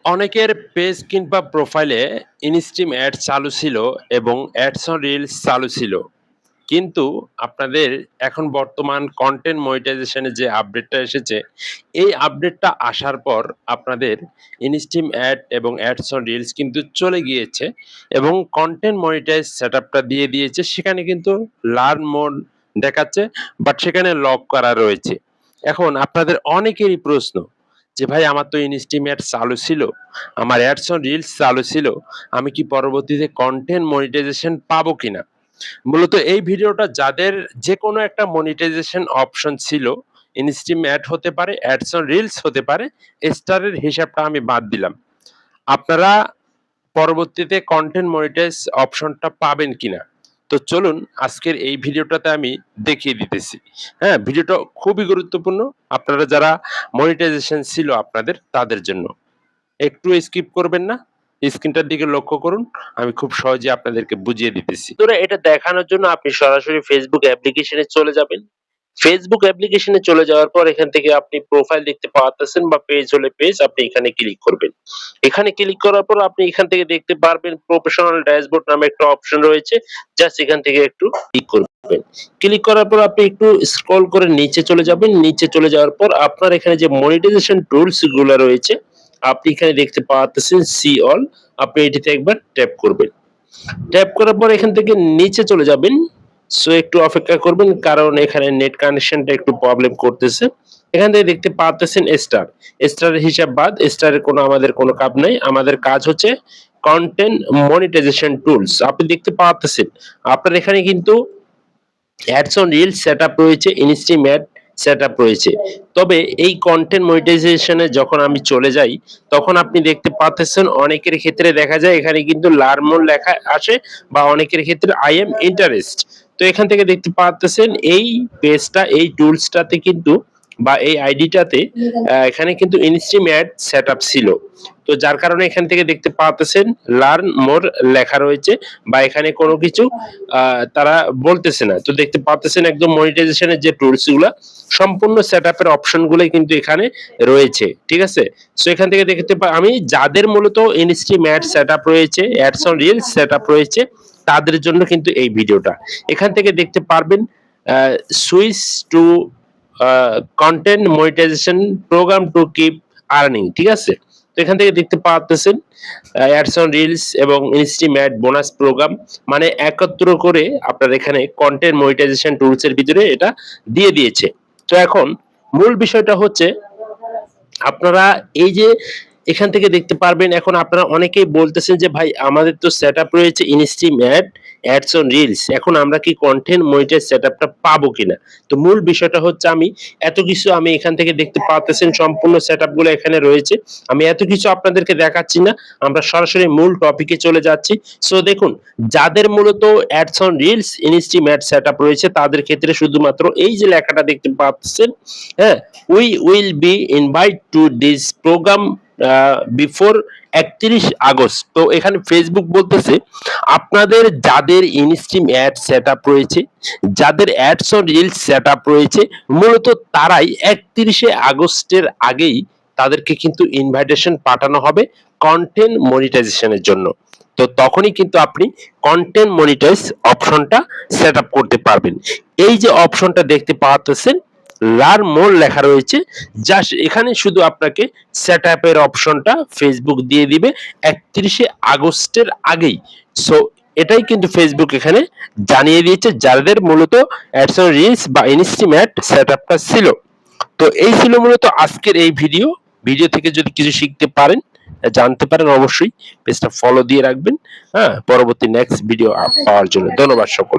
অনেকের পেজ কিংবা প্রোফাইলে ইনস্ট্রিম অ্যাড চালু ছিল এবং অ্যাডস অন রিলস চালু ছিল। কিন্তু আপনাদের এখন বর্তমান কনটেন্ট মনিটাইজেশনের যে আপডেটটা এসেছে, এই আপডেটটা আসার পর আপনাদের ইনস্ট্রিম অ্যাড এবং অ্যাডস অন রিলস কিন্তু চলে গিয়েছে এবং কনটেন্ট মনিটাইজ সেটআপটা দিয়ে দিয়েছে। সেখানে কিন্তু লার্ন মোড দেখাচ্ছে, বাট সেখানে লক করা রয়েছে। এখন আপনাদের অনেকেরই প্রশ্ন যে, "ভাই আমার তো ইনস্ট্রিম অ্যাড চালু ছিল, আমার অ্যাডস অন রিলস চালু ছিল। আমি কি পরবর্তীতে কনটেন্ট মনিটাইজেশন পাবো কিনা?" মূলত এই ভিডিওটা যাদের যেকোনো একটা মনিটাইজেশন অপশন ছিল, ইনস্ট্রিম অ্যাড হতে পারে, অ্যাডস অন রিলস হতে পারে, স্টারের হিসাবটা আমি বাদ দিলাম। আপনারা পরবর্তীতে কনটেন্ট মনিটাইজ অপশনটা পাবেন কিনা? তো চলুন আজকের এই ভিডিওটাতে আমি দেখিয়ে দিতেছি। হ্যাঁ, ভিডিওটা খুবই গুরুত্বপূর্ণ। আপনারা যারা মনিটাইজেশন ছিল আপনাদের তাদের জন্য। একটু স্কিপ করবেন না। স্ক্রিনটার দিকে লক্ষ্য করুন। আমি খুব সহজে আপনাদেরকে বুঝিয়ে দিতেছি। তো এটা দেখানোর জন্য আপনি সরাসরি Facebook অ্যাপ্লিকেশনে চলে যাবেন। Facebook অ্যাপ্লিকেশনে চলে যাওয়ার পর এখান থেকে আপনি প্রোফাইল দেখতে পাচ্ছেন বা পেজ হলে পেজ আপনি এখানে ক্লিক করবেন। এখানে ক্লিক করার পর আপনি এখান থেকে দেখতে পারবেন প্রফেশনাল ড্যাশবোর্ড নামে একটা অপশন রয়েছে। জাস্ট এখান থেকে একটু ক্লিক করবেন। ক্লিক করার পর আপনি একটু স্ক্রল করে নিচে চলে যাবেন। নিচে চলে যাওয়ার পর আপনার এখানে যে মনিটাইজেশন টুলস গুলা রয়েছে আপনি এখানে দেখতে পাচ্ছেন সি অল, আপনি এটিতে একবার ট্যাপ করবেন। ট্যাপ করার পর এখান থেকে নিচে চলে যাবেন। সো একটু অপেক্ষা করবেন কারণ এখানে নেট কানেকশনটা একটু প্রবলেম করতেছে। এখান থেকে দেখতে পাচ্ছেন স্টার। স্টারের হিসাব বাদ, স্টারের আমাদের কোনো কাজ নাই। আমাদের কাজ হচ্ছে কনটেন্ট মনিটাইজেশন টুলস। আপনি দেখতে পাচ্ছেন আপনার এখানে কিন্তু অ্যাডস অন রিলস সেটআপ রয়েছে, ইনস্ট্রিম অ্যাড সেটআপ রয়েছে। তবে এই কনটেন্ট মনিটাইজেশনে যখন আমি চলে যাই তখন আপনি দেখতে পাচ্ছেন অনেকের ক্ষেত্রে দেখা যায় এখানে কিন্তু লার্ন মোর লেখা আসে বা অনেকের ক্ষেত্রে আই এম ইন্টারেস্ট। তো এখান থেকে দেখতে পাচ্ছেন এই পেজটা এই টুলসটাতে কিন্তু বা এই আইডিটাতে এখানে কিন্তু ইনস্ট্রিম অ্যাড সেটআপ ছিল। তো যার কারণে এখান থেকে দেখতে পাচ্ছেন লার্ন মোর লেখা রয়েছে বা এখানে কোনো কিছু তারা বলতেছে না। তো দেখতে পাচ্ছেন একদম মনিটাইজেশনের যে টুলস গুলা সম্পূর্ণ সেটআপের অপশন গুলাই কিন্তু এখানে রয়েছে। ঠিক আছে? সো এখান থেকে দেখতে আমি যাদের মূলত ইনস্ট্রিম অ্যাড সেটআপ রয়েছে, অ্যাডস অন রিলস সেটআপ রয়েছে তাদের জন্য কিন্তু এই ভিডিওটা। এখান থেকে দেখতে পারবেন switch to content monetization program to keep earning. ঠিক আছে? তো এখান থেকে দেখতে পাচ্ছেন অ্যাডস অন রিলস এবং ইনস্ট্রিম অ্যাড বোনাস প্রোগ্রাম মানে একত্র করে আপনার এখানে কন্টেন্ট মনিটাইজেশন টুলস এর ভিতরে এটা দিয়ে দিয়েছে। তো এখন মূল বিষয়টা হচ্ছে আপনারা এই যে এখান থেকে দেখতে পারবেন এখন আপনারা অনেকেই বলতেছেন যে ভাই আমাদের তো সেটআপ রয়েছে instream add, ads on reels. এখন আমরা কি কন্টেন্ট মনিটাইজ সেটআপটা পাবো কিনা? তো মূল বিষয়টা হচ্ছে আমি এত কিছু আমি এখান থেকে দেখতে পাচ্ছেন সম্পূর্ণ সেটআপ গুলো এখানে রয়েছে। আমি এত কিছু আপনাদেরকে দেখাচ্ছি না। আমরা সরাসরি মূল টপিকে চলে যাচ্ছি। সো দেখুন যাদের মূলত ads on reels, instream add setup রয়েছে তাদের ক্ষেত্রে শুধুমাত্র এই যে লেখাটা দেখতে পাচ্ছেন, হ্যাঁ? We will be invite to this program before 31 August. তো এখানে ফেসবুক বলতেছে আপনাদের যাদের ইনস্ট্রিম অ্যাড সেটআপ রয়েছে, যাদের অ্যাডস অন রিলস সেটআপ রয়েছে মূলত তারাই 31 আগস্টের আগেই তাদেরকে কিন্তু ইনভাইটেশন পাঠানো হবে কন্টেন্ট মনিটাইজেশনের জন্য। তো তখনই কিন্তু আপনি কন্টেন্ট মনিটাইজ অপশনটা সেটআপ করতে পারবেন। এই যে অপশনটা দেখতে পাচ্ছেন লার্ন মোর লেখা রয়েছে, জাস্ট এখানে শুধু আপনাকে সেটআপের অপশনটা ফেসবুক দিয়ে দিবে 31 আগস্টের আগেই। সো এটাই কিন্তু ফেসবুক এখানে জানিয়ে দিয়েছে যাদের মূলত অ্যাডস অন রিলস বা ইনস্ট্রিম অ্যাড সেটআপটা ছিল। তো এই ছিল মূলত আজকের এই ভিডিও। ভিডিও থেকে যদি কিছু শিখতে পারেন, জানতে পারেন অবশ্যই পেজটা ফলো দিয়ে রাখবেন। হ্যাঁ, পরবর্তী নেক্সট ভিডিও পাওয়ার জন্য ধন্যবাদ সকল।